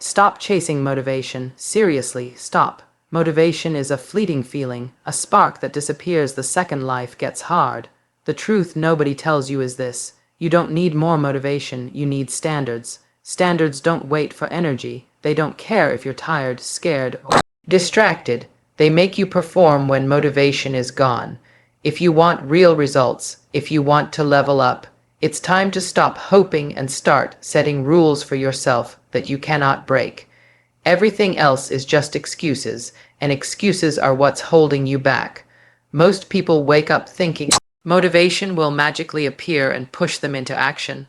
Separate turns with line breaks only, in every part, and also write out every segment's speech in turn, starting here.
Stop chasing motivation. Seriously, stop. Motivation is a fleeting feeling, a spark that disappears the second life gets hard. The truth nobody tells you is this: you don't need more motivation, you need standards. Standards don't wait for energy. They don't care if you're tired, scared, or distracted. They make you perform when motivation is gone. If you want real results, if you want to level up, it's time to stop hoping and start setting rules for yourself that you cannot break. Everything else is just excuses, and excuses are what's holding you back. Most people wake up thinking motivation will magically appear and push them into action.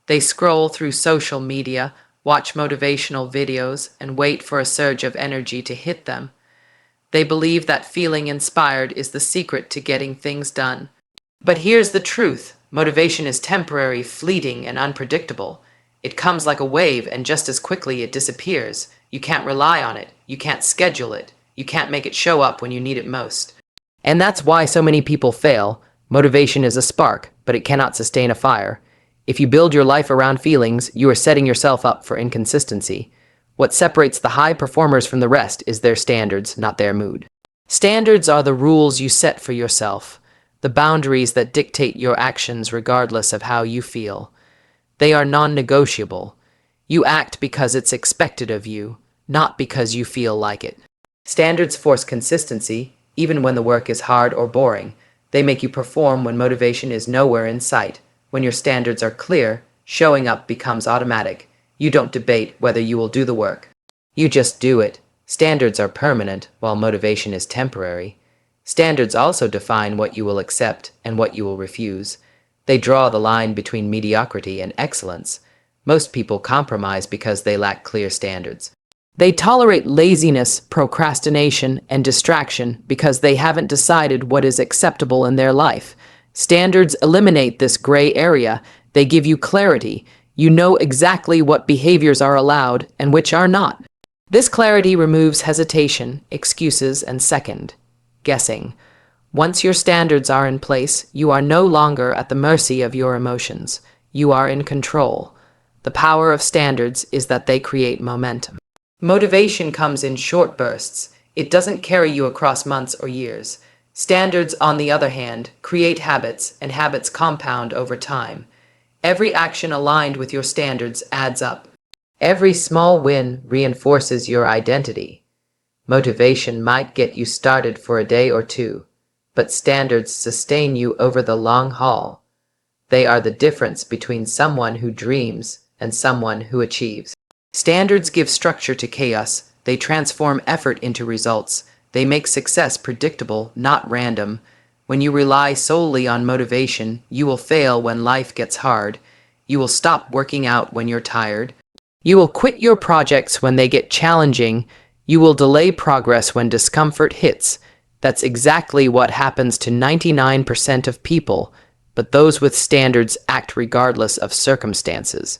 They scroll through social media, watch motivational videos, and wait for a surge of energy to hit them. They believe that feeling inspired is the secret to getting things done. But here's the truth: motivation is temporary, fleeting, and unpredictable. It comes like a wave, and just as quickly it disappears. You can't rely on it. You can't schedule it. You can't make it show up when you need it most. And that's why so many people fail. Motivation is a spark, but it cannot sustain a fire. If you build your life around feelings, you are setting yourself up for inconsistency. What separates the high performers from the rest is their standards, not their mood. Standards are the rules you set for yourself, the boundaries that dictate your actions regardless of how you feel. They are non-negotiable. You act because it's expected of you, not because you feel like it. Standards force consistency, even when the work is hard or boring. They make you perform when motivation is nowhere in sight. When your standards are clear, showing up becomes automatic. You don't debate whether you will do the work. You just do it. Standards are permanent, while motivation is temporary. Standards also define what you will accept and what you will refuse. They draw the line between mediocrity and excellence. Most people compromise because they lack clear standards. They tolerate laziness, procrastination, and distraction because they haven't decided what is acceptable in their life. Standards eliminate this gray area. They give you clarity. You know exactly what behaviors are allowed and which are not. This clarity removes hesitation, excuses, and second guessing. Once your standards are in place, you are no longer at the mercy of your emotions. You are in control. The power of standards is that they create momentum. Motivation comes in short bursts. It doesn't carry you across months or years. Standards, on the other hand, create habits, and habits compound over time. Every action aligned with your standards adds up. Every small win reinforces your identity. Motivation might get you started for a day or two, but standards sustain you over the long haul. They are the difference between someone who dreams and someone who achieves. Standards give structure to chaos. They transform effort into results. They make success predictable, not random. When you rely solely on motivation, you will fail when life gets hard. You will stop working out when you're tired. You will quit your projects when they get challenging. You will delay progress when discomfort hits. That's exactly what happens to 99% of people, but those with standards act regardless of circumstances.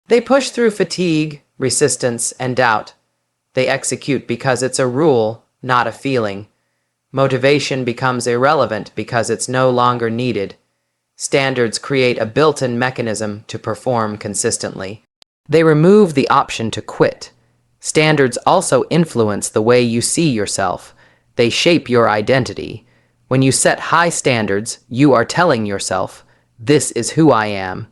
They push through fatigue, resistance, and doubt. They execute because it's a rule, not a feeling. Motivation becomes irrelevant because it's no longer needed. Standards create a built-in mechanism to perform consistently. They remove the option to quit. Standards also influence the way you see yourself. They shape your identity. When you set high standards, you are telling yourself, "This is who I am."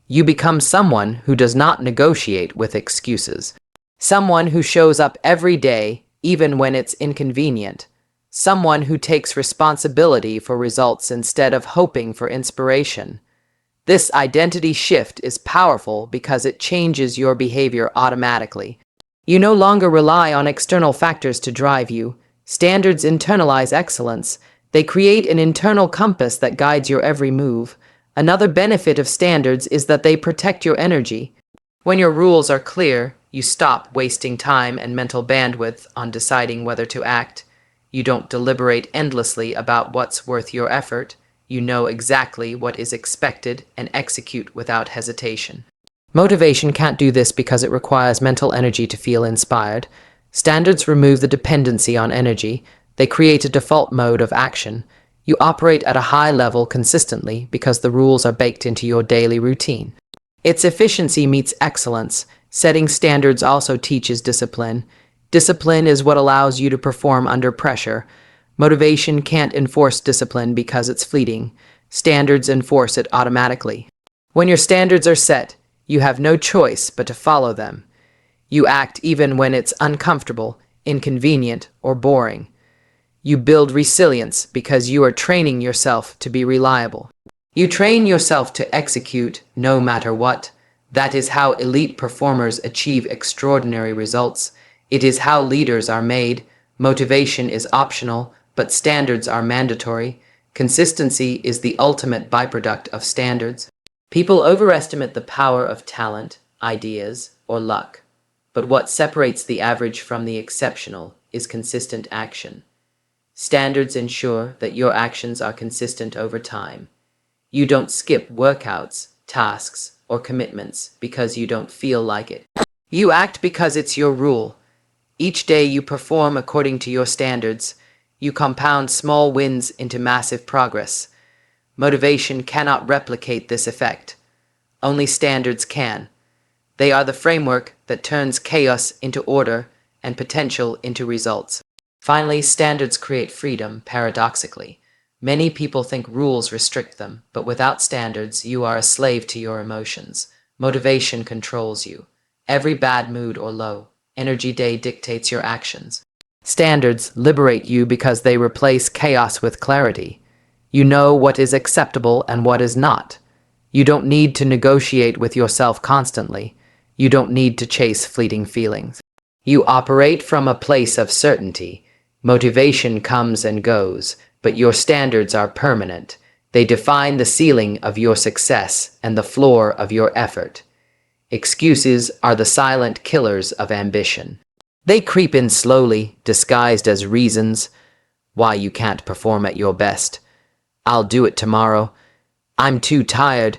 You become someone who does not negotiate with excuses. Someone who shows up every day, even when it's inconvenient. Someone who takes responsibility for results instead of hoping for inspiration. This identity shift is powerful because it changes your behavior automatically. You no longer rely on external factors to drive you. Standards internalize excellence. They create an internal compass that guides your every move. Another benefit of standards is that they protect your energy. When your rules are clear, you stop wasting time and mental bandwidth on deciding whether to act. You don't deliberate endlessly about what's worth your effort. You know exactly what is expected and execute without hesitation. Motivation can't do this because it requires mental energy to feel inspired. Standards remove the dependency on energy. They create a default mode of action. You operate at a high level consistently because the rules are baked into your daily routine. It's efficiency meets excellence. Setting standards also teaches discipline. Discipline is what allows you to perform under pressure. Motivation can't enforce discipline because it's fleeting. Standards enforce it automatically. When your standards are set, you have no choice but to follow them. You act even when it's uncomfortable, inconvenient, or boring. You build resilience because you are training yourself to be reliable. You train yourself to execute no matter what. That is how elite performers achieve extraordinary results. It is how leaders are made. Motivation is optional, but standards are mandatory. Consistency is the ultimate byproduct of standards. People overestimate the power of talent, ideas, or luck. But what separates the average from the exceptional is consistent action. Standards ensure that your actions are consistent over time. You don't skip workouts, tasks, or commitments because you don't feel like it. You act because it's your rule. Each day you perform according to your standards. You compound small wins into massive progress. Motivation cannot replicate this effect. Only standards can. They are the framework that turns chaos into order and potential into results. Finally, standards create freedom, paradoxically. Many people think rules restrict them, but without standards, you are a slave to your emotions. Motivation controls you. Every bad mood or low energy day dictates your actions. Standards liberate you because they replace chaos with clarity. You know what is acceptable and what is not. You don't need to negotiate with yourself constantly. You don't need to chase fleeting feelings. You operate from a place of certainty. Motivation comes and goes, but your standards are permanent. They define the ceiling of your success and the floor of your effort. Excuses are the silent killers of ambition. They creep in slowly, disguised as reasons why you can't perform at your best. I'll do it tomorrow. I'm too tired.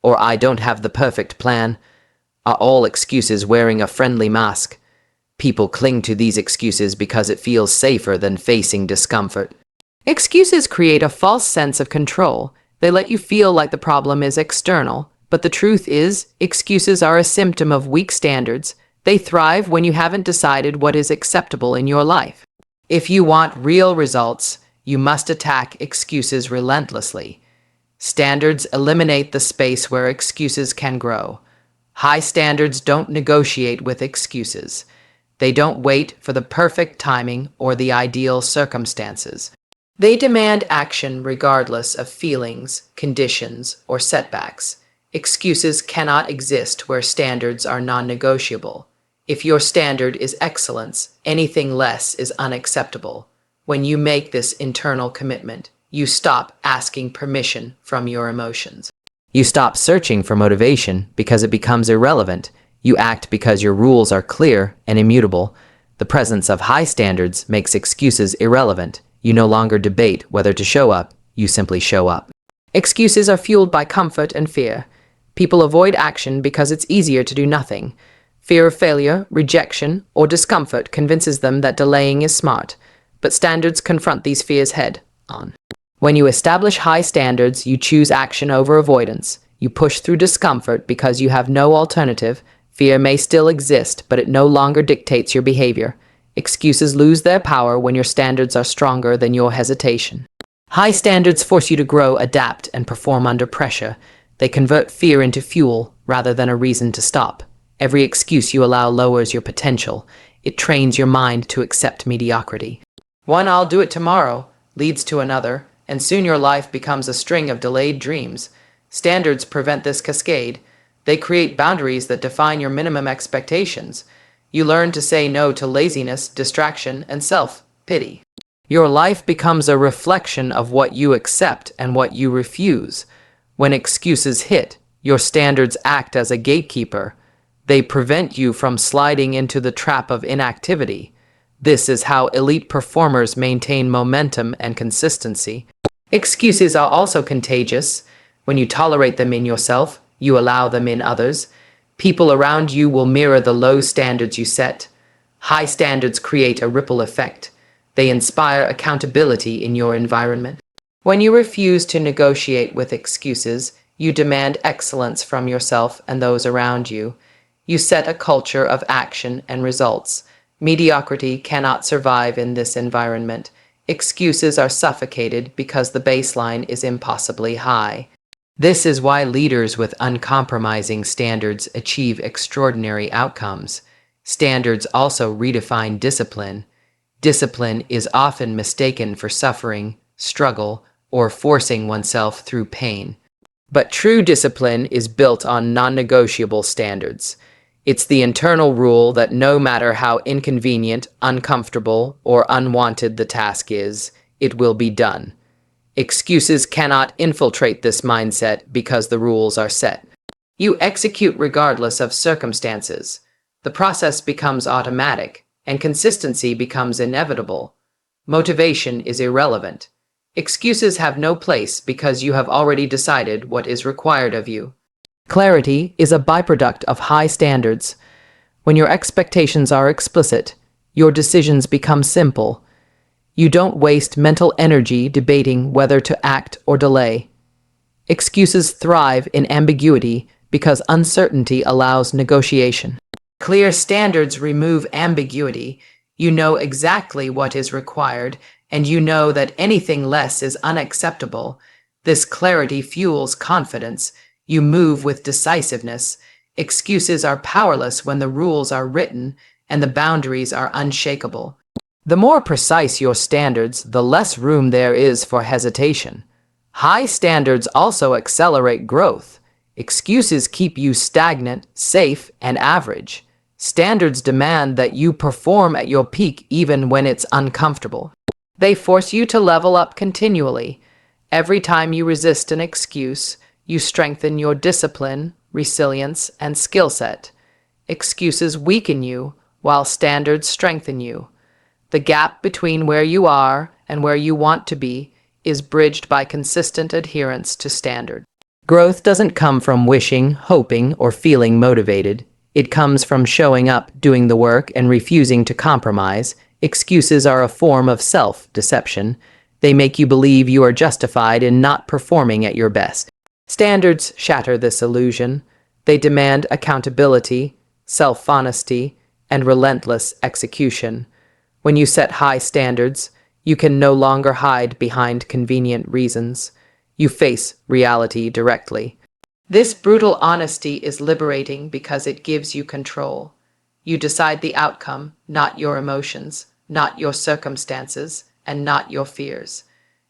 Or I don't have the perfect plan. Are all excuses wearing a friendly mask. People cling to these excuses because it feels safer than facing discomfort. Excuses create a false sense of control. They let you feel like the problem is external. But the truth is, excuses are a symptom of weak standards. They thrive when you haven't decided what is acceptable in your life. If you want real results, you must attack excuses relentlessly. Standards eliminate the space where excuses can grow. High standards don't negotiate with excuses. They don't wait for the perfect timing or the ideal circumstances. They demand action regardless of feelings, conditions, or setbacks. Excuses cannot exist where standards are non-negotiable. If your standard is excellence, anything less is unacceptable. When you make this internal commitment, you stop asking permission from your emotions. You stop searching for motivation because it becomes irrelevant. You act because your rules are clear and immutable. The presence of high standards makes excuses irrelevant. You no longer debate whether to show up, you simply show up. Excuses are fueled by comfort and fear. People avoid action because it's easier to do nothing. Fear of failure, rejection, or discomfort convinces them that delaying is smart, but standards confront these fears head on. When you establish high standards, you choose action over avoidance. You push through discomfort because you have no alternative. Fear may still exist, but it no longer dictates your behavior. Excuses lose their power when your standards are stronger than your hesitation. High standards force you to grow, adapt, and perform under pressure. They convert fear into fuel rather than a reason to stop. Every excuse you allow lowers your potential. It trains your mind to accept mediocrity. One "I'll do it tomorrow" leads to another, and soon your life becomes a string of delayed dreams. Standards prevent this cascade. They create boundaries that define your minimum expectations. You learn to say no to laziness, distraction, and self-pity. Your life becomes a reflection of what you accept and what you refuse. When excuses hit, your standards act as a gatekeeper. They prevent you from sliding into the trap of inactivity. This is how elite performers maintain momentum and consistency. Excuses are also contagious. When you tolerate them in yourself, you allow them in others. People around you will mirror the low standards you set. High standards create a ripple effect. They inspire accountability in your environment. When you refuse to negotiate with excuses, you demand excellence from yourself and those around you. You set a culture of action and results. Mediocrity cannot survive in this environment. Excuses are suffocated because the baseline is impossibly high. This is why leaders with uncompromising standards achieve extraordinary outcomes. Standards also redefine discipline. Discipline is often mistaken for suffering, struggle, or forcing oneself through pain. But true discipline is built on non-negotiable standards. It's the internal rule that no matter how inconvenient, uncomfortable, or unwanted the task is, it will be done. Excuses cannot infiltrate this mindset because the rules are set. You execute regardless of circumstances. The process becomes automatic, and consistency becomes inevitable. Motivation is irrelevant. Excuses have no place because you have already decided what is required of you. Clarity is a byproduct of high standards. When your expectations are explicit, your decisions become simple. You don't waste mental energy debating whether to act or delay. Excuses thrive in ambiguity because uncertainty allows negotiation. Clear standards remove ambiguity. You know exactly what is required, and you know that anything less is unacceptable. This clarity fuels confidence. You move with decisiveness. Excuses are powerless when the rules are written and the boundaries are unshakable. The more precise your standards, the less room there is for hesitation. High standards also accelerate growth. Excuses keep you stagnant, safe, and average. Standards demand that you perform at your peak even when it's uncomfortable. They force you to level up continually. Every time you resist an excuse, you strengthen your discipline, resilience, and skill set. Excuses weaken you, while standards strengthen you. The gap between where you are and where you want to be is bridged by consistent adherence to standard. Growth doesn't come from wishing, hoping, or feeling motivated. It comes from showing up, doing the work, and refusing to compromise. Excuses are a form of self-deception. They make you believe you are justified in not performing at your best. Standards shatter this illusion. They demand accountability, self-honesty, and relentless execution. When you set high standards, you can no longer hide behind convenient reasons. You face reality directly. This brutal honesty is liberating because it gives you control. You decide the outcome, not your emotions, not your circumstances, and not your fears.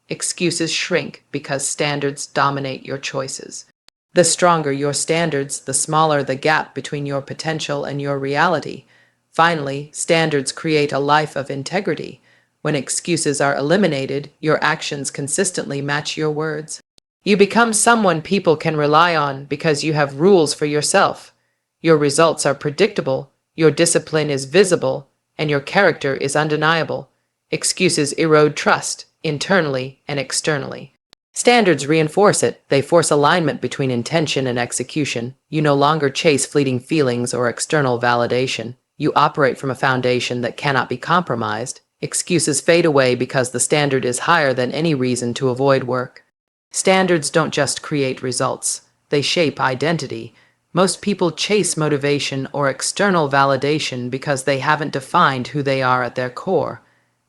Excuses shrink because standards dominate your choices. The stronger your standards, the smaller the gap between your potential and your reality. Finally, standards create a life of integrity. When excuses are eliminated, your actions consistently match your words. You become someone people can rely on because you have rules for yourself. Your results are predictable, your discipline is visible, and your character is undeniable. Excuses erode trust, internally and externally. Standards reinforce it. They force alignment between intention and execution. You no longer chase fleeting feelings or external validation. You operate from a foundation that cannot be compromised. Excuses fade away because the standard is higher than any reason to avoid work. Standards don't just create results. They shape identity. Most people chase motivation or external validation because they haven't defined who they are at their core.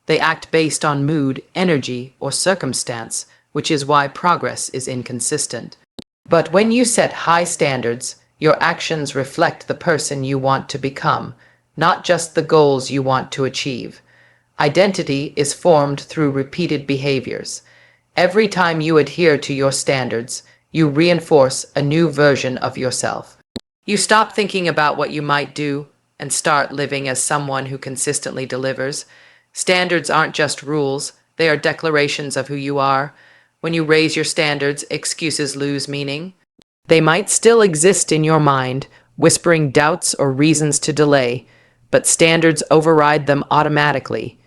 They act based on mood, energy, or circumstance, which is why progress is inconsistent. But when you set high standards, your actions reflect the person you want to become, not just the goals you want to achieve. Identity is formed through repeated behaviors. Every time you adhere to your standards, you reinforce a new version of yourself. You stop thinking about what you might do and start living as someone who consistently delivers. Standards aren't just rules, they are declarations of who you are. When you raise your standards, excuses lose meaning. They might still exist in your mind, whispering doubts or reasons to delay, but standards override them automatically.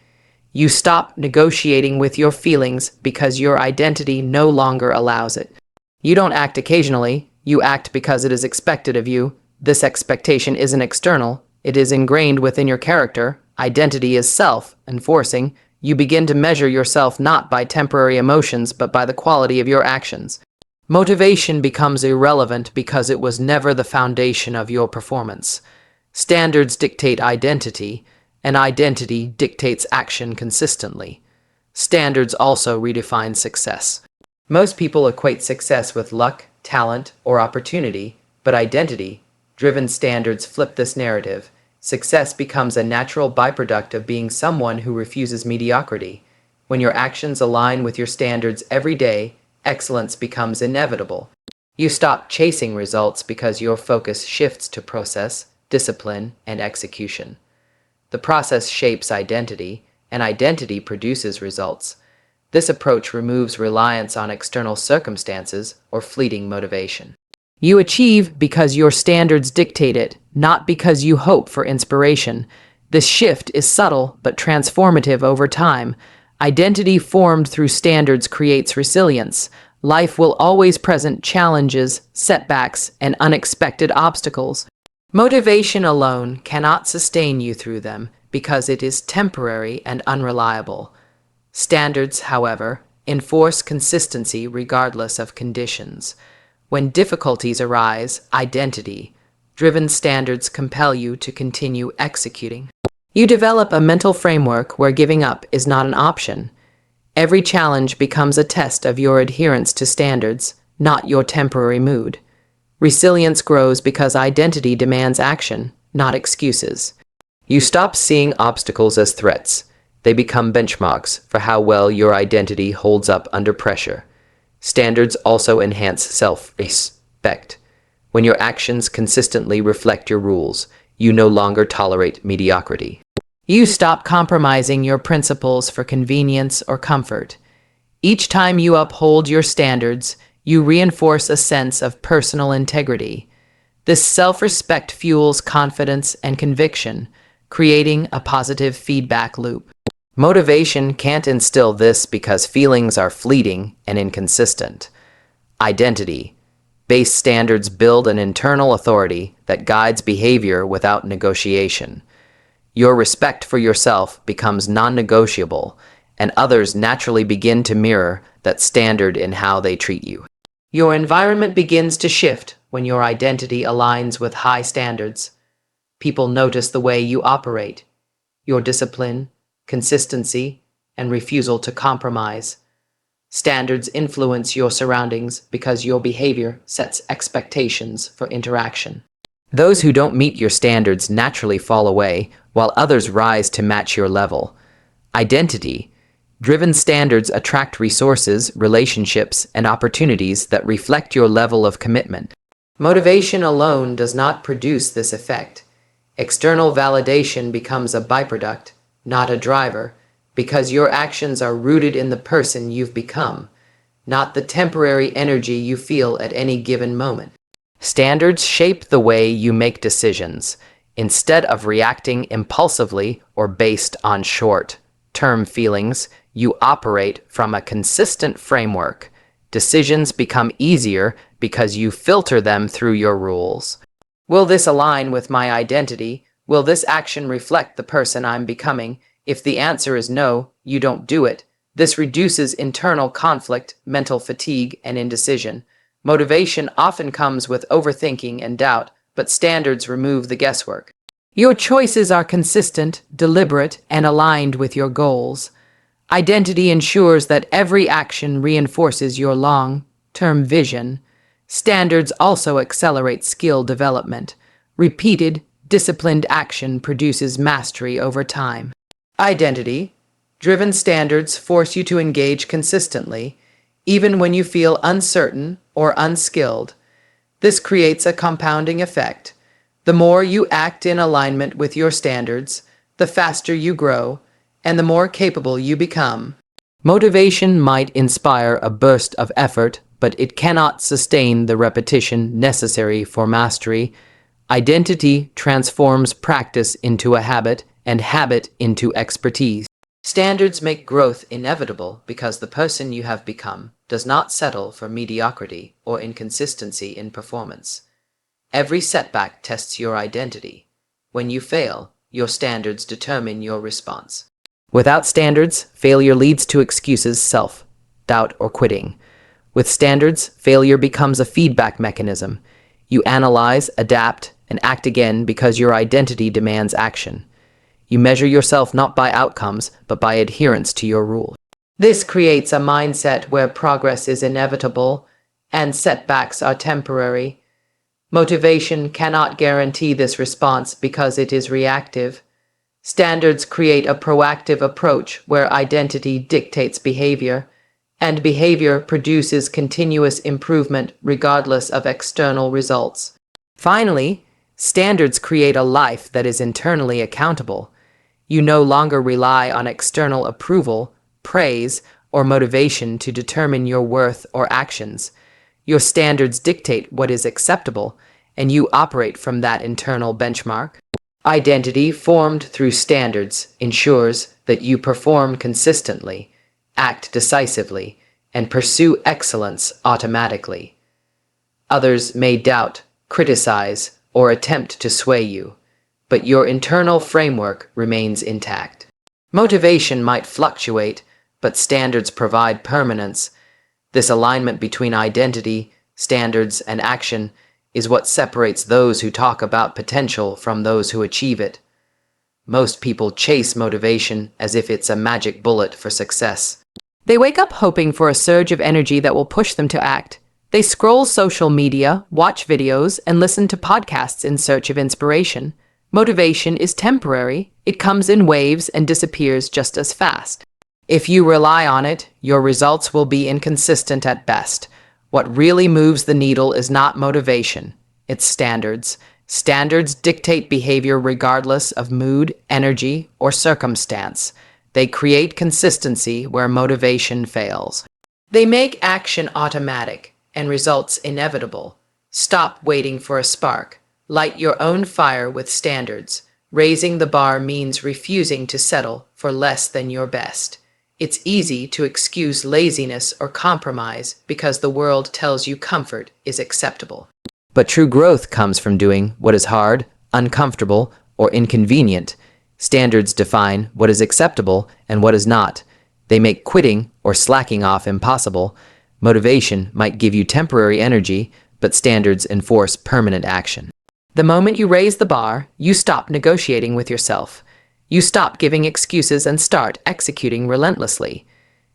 You stop negotiating with your feelings because your identity no longer allows it. You don't act occasionally, you act because it is expected of you. This expectation isn't external, it is ingrained within your character. Identity is self-enforcing. You begin to measure yourself not by temporary emotions, but by the quality of your actions. Motivation becomes irrelevant because it was never the foundation of your performance. Standards dictate identity, and identity dictates action consistently. Standards also redefine success. Most people equate success with luck, talent, or opportunity, but identity-driven standards flip this narrative. Success becomes a natural byproduct of being someone who refuses mediocrity. When your actions align with your standards every day, excellence becomes inevitable. You stop chasing results because your focus shifts to process, discipline, and execution. The process shapes identity, and identity produces results. This approach removes reliance on external circumstances or fleeting motivation. You achieve because your standards dictate it, not because you hope for inspiration. This shift is subtle but transformative over time. Identity formed through standards creates resilience. Life will always present challenges, setbacks, and unexpected obstacles. Motivation alone cannot sustain you through them because it is temporary and unreliable. Standards, however, enforce consistency regardless of conditions. When difficulties arise, identity-driven standards compel you to continue executing. You develop a mental framework where giving up is not an option. Every challenge becomes a test of your adherence to standards, not your temporary mood. Resilience grows because identity demands action, not excuses. You stop seeing obstacles as threats. They become benchmarks for how well your identity holds up under pressure. Standards also enhance self-respect. When your actions consistently reflect your rules, you no longer tolerate mediocrity. You stop compromising your principles for convenience or comfort. Each time you uphold your standards, you reinforce a sense of personal integrity. This self-respect fuels confidence and conviction, creating a positive feedback loop. Motivation can't instill this because feelings are fleeting and inconsistent. Identity-based standards build an internal authority that guides behavior without negotiation. Your respect for yourself becomes non-negotiable, and others naturally begin to mirror that standard in how they treat you. Your environment begins to shift when your identity aligns with high standards. People notice the way you operate, your discipline, consistency, and refusal to compromise. Standards influence your surroundings because your behavior sets expectations for interaction. Those who don't meet your standards naturally fall away, while others rise to match your level. Identity-driven standards attract resources, relationships, and opportunities that reflect your level of commitment. Motivation alone does not produce this effect. External validation becomes a byproduct, not a driver, because your actions are rooted in the person you've become, not the temporary energy you feel at any given moment. Standards shape the way you make decisions. Instead of reacting impulsively or based on short-term feelings, you operate from a consistent framework. Decisions become easier because you filter them through your rules. Will this align with my identity? Will this action reflect the person I'm becoming? If the answer is no, you don't do it. This reduces internal conflict, mental fatigue, and indecision. Motivation often comes with overthinking and doubt, but standards remove the guesswork. Your choices are consistent, deliberate, and aligned with your goals. Identity ensures that every action reinforces your long-term vision. Standards also accelerate skill development. Repeated, disciplined action produces mastery over time. Identity-driven standards force you to engage consistently, even when you feel uncertain or unskilled. This creates a compounding effect. The more you act in alignment with your standards, the faster you grow, and the more capable you become. Motivation might inspire a burst of effort, but it cannot sustain the repetition necessary for mastery. Identity transforms practice into a habit, and habit into expertise. Standards make growth inevitable because the person you have become does not settle for mediocrity or inconsistency in performance. Every setback tests your identity. When you fail, your standards determine your response. Without standards, failure leads to excuses, self-doubt, or quitting. With standards, failure becomes a feedback mechanism. You analyze, adapt, and act again because your identity demands action. You measure yourself not by outcomes, but by adherence to your rules. This creates a mindset where progress is inevitable and setbacks are temporary. Motivation cannot guarantee this response because it is reactive. Standards create a proactive approach where identity dictates behavior, and behavior produces continuous improvement regardless of external results. Finally, standards create a life that is internally accountable. You no longer rely on external approval, praise, or motivation to determine your worth or actions. Your standards dictate what is acceptable, and you operate from that internal benchmark. Identity formed through standards ensures that you perform consistently, act decisively, and pursue excellence automatically. Others may doubt, criticize, or attempt to sway you, but your internal framework remains intact. Motivation might fluctuate, but standards provide permanence. This alignment between identity, standards, and action is what separates those who talk about potential from those who achieve it. Most people chase motivation as if it's a magic bullet for success. They wake up hoping for a surge of energy that will push them to act. They scroll social media, watch videos, and listen to podcasts in search of inspiration. Motivation is temporary. It comes in waves and disappears just as fast. If you rely on it, your results will be inconsistent at best. What really moves the needle is not motivation, it's standards. Standards dictate behavior regardless of mood, energy, or circumstance. They create consistency where motivation fails. They make action automatic and results inevitable. Stop waiting for a spark. Light your own fire with standards. Raising the bar means refusing to settle for less than your best. It's easy to excuse laziness or compromise because the world tells you comfort is acceptable. But true growth comes from doing what is hard, uncomfortable, or inconvenient. Standards define what is acceptable and what is not. They make quitting or slacking off impossible. Motivation might give you temporary energy, but standards enforce permanent action. The moment you raise the bar, you stop negotiating with yourself. You stop giving excuses and start executing relentlessly.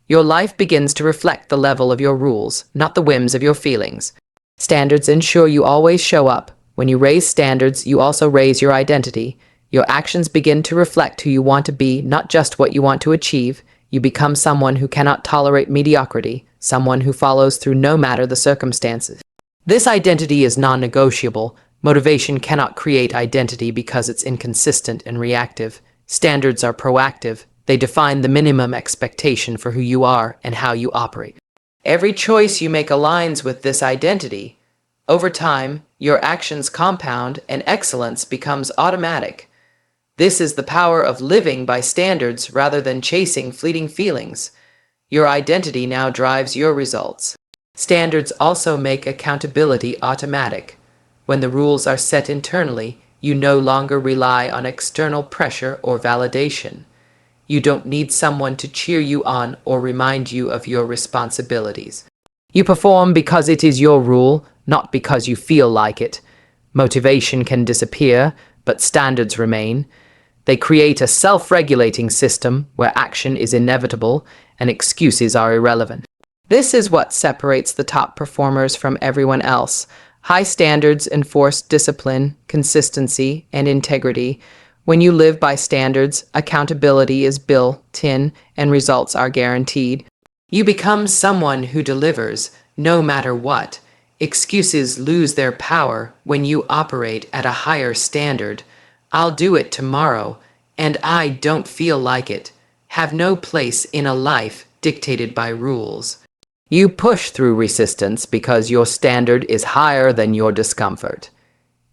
Your life begins to reflect the level of your rules, not the whims of your feelings. Standards ensure you always show up. When you raise standards, you also raise your identity. Your actions begin to reflect who you want to be, not just what you want to achieve. You become someone who cannot tolerate mediocrity, someone who follows through no matter the circumstances. This identity is non-negotiable. Motivation cannot create identity because it's inconsistent and reactive. Standards are proactive. They define the minimum expectation for who you are and how you operate. Every choice you make aligns with this identity. Over time, your actions compound and excellence becomes automatic. This is the power of living by standards rather than chasing fleeting feelings. Your identity now drives your results. Standards also make accountability automatic. When the rules are set internally, you no longer rely on external pressure or validation. You don't need someone to cheer you on or remind you of your responsibilities. You perform because it is your rule, not because you feel like it. Motivation can disappear, but standards remain. They create a self-regulating system where action is inevitable and excuses are irrelevant. This is what separates the top performers from everyone else. High standards enforce discipline, consistency, and integrity. When you live by standards, accountability is built-in and results are guaranteed. You become someone who delivers, no matter what. Excuses lose their power when you operate at a higher standard. I'll do it tomorrow, and I don't feel like it. Have no place in a life dictated by rules. You push through resistance because your standard is higher than your discomfort.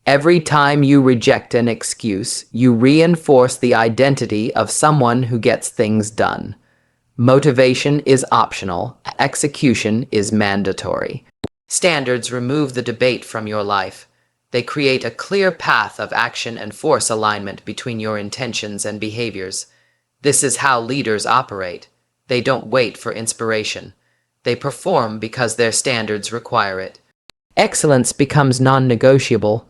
Every time you reject an excuse, you reinforce the identity of someone who gets things done. Motivation is optional, execution is mandatory. Standards remove the debate from your life. They create a clear path of action and force alignment between your intentions and behaviors. This is how leaders operate. They don't wait for inspiration. They perform because their standards require it. Excellence becomes non-negotiable.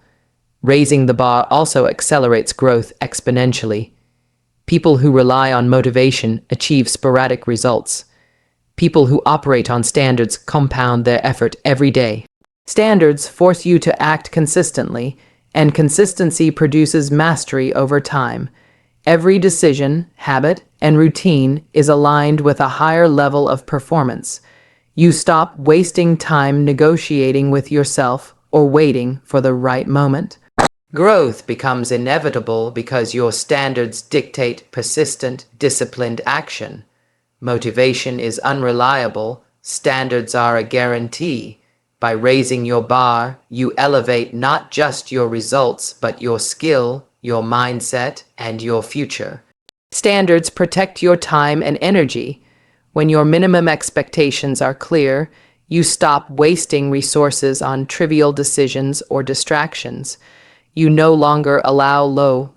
Raising the bar also accelerates growth exponentially. People who rely on motivation achieve sporadic results. People who operate on standards compound their effort every day. Standards force you to act consistently, and consistency produces mastery over time. Every decision, habit, and routine is aligned with a higher level of performance. You stop wasting time negotiating with yourself or waiting for the right moment. Growth becomes inevitable because your standards dictate persistent, disciplined action. Motivation is unreliable, standards are a guarantee. By raising your bar, you elevate not just your results, but your skill, your mindset, and your future. Standards protect your time and energy. When your minimum expectations are clear, you stop wasting resources on trivial decisions or distractions. You no longer allow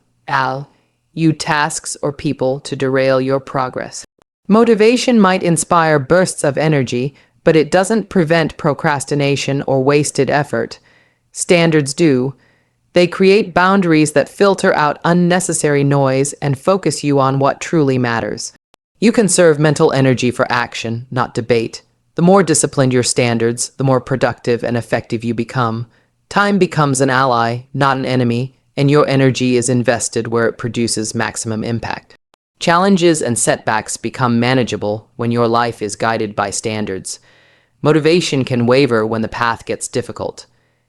you tasks or people to derail your progress. Motivation might inspire bursts of energy, but it doesn't prevent procrastination or wasted effort. Standards do. They create boundaries that filter out unnecessary noise and focus you on what truly matters. You conserve mental energy for action, not debate. The more disciplined your standards, the more productive and effective you become. Time becomes an ally, not an enemy, and your energy is invested where it produces maximum impact. Challenges and setbacks become manageable when your life is guided by standards. Motivation can waver when the path gets difficult.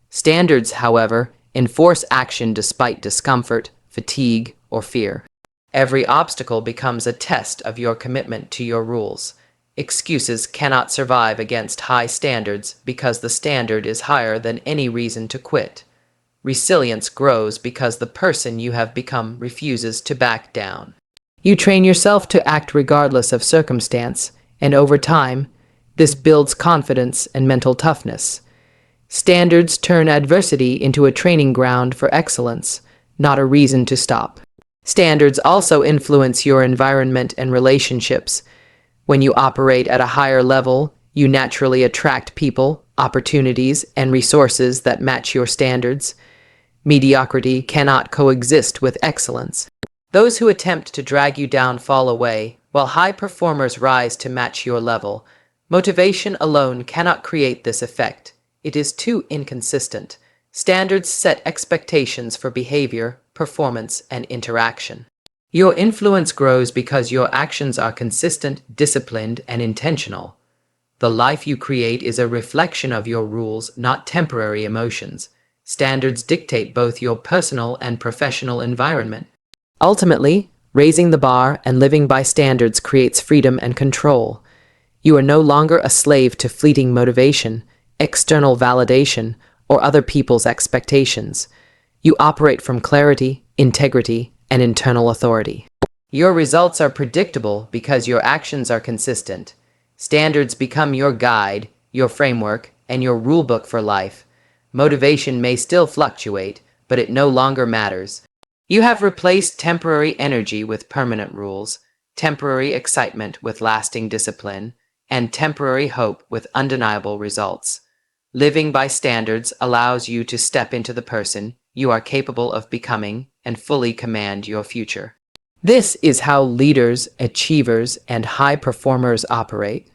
Standards, however, enforce action despite discomfort, fatigue, or fear. Every obstacle becomes a test of your commitment to your rules. Excuses cannot survive against high standards because the standard is higher than any reason to quit. Resilience grows because the person you have become refuses to back down. You train yourself to act regardless of circumstance, and over time, this builds confidence and mental toughness. Standards turn adversity into a training ground for excellence, not a reason to stop. Standards also influence your environment and relationships. When you operate at a higher level, you naturally attract people, opportunities, and resources that match your standards. Mediocrity cannot coexist with excellence. Those who attempt to drag you down fall away, while high performers rise to match your level. Motivation alone cannot create this effect. It is too inconsistent. Standards set expectations for behavior, performance, and interaction. Your influence grows because your actions are consistent, disciplined, and intentional. The life you create is a reflection of your rules, not temporary emotions. Standards dictate both your personal and professional environment. Ultimately, raising the bar and living by standards creates freedom and control. You are no longer a slave to fleeting motivation, external validation, or other people's expectations. You operate from clarity, integrity, and internal authority. Your results are predictable because your actions are consistent. Standards become your guide, your framework, and your rulebook for life. Motivation may still fluctuate, but it no longer matters. You have replaced temporary energy with permanent rules, temporary excitement with lasting discipline, and temporary hope with undeniable results. Living by standards allows you to step into the person you are capable of becoming and fully command your future. This is how leaders, achievers, and high performers operate.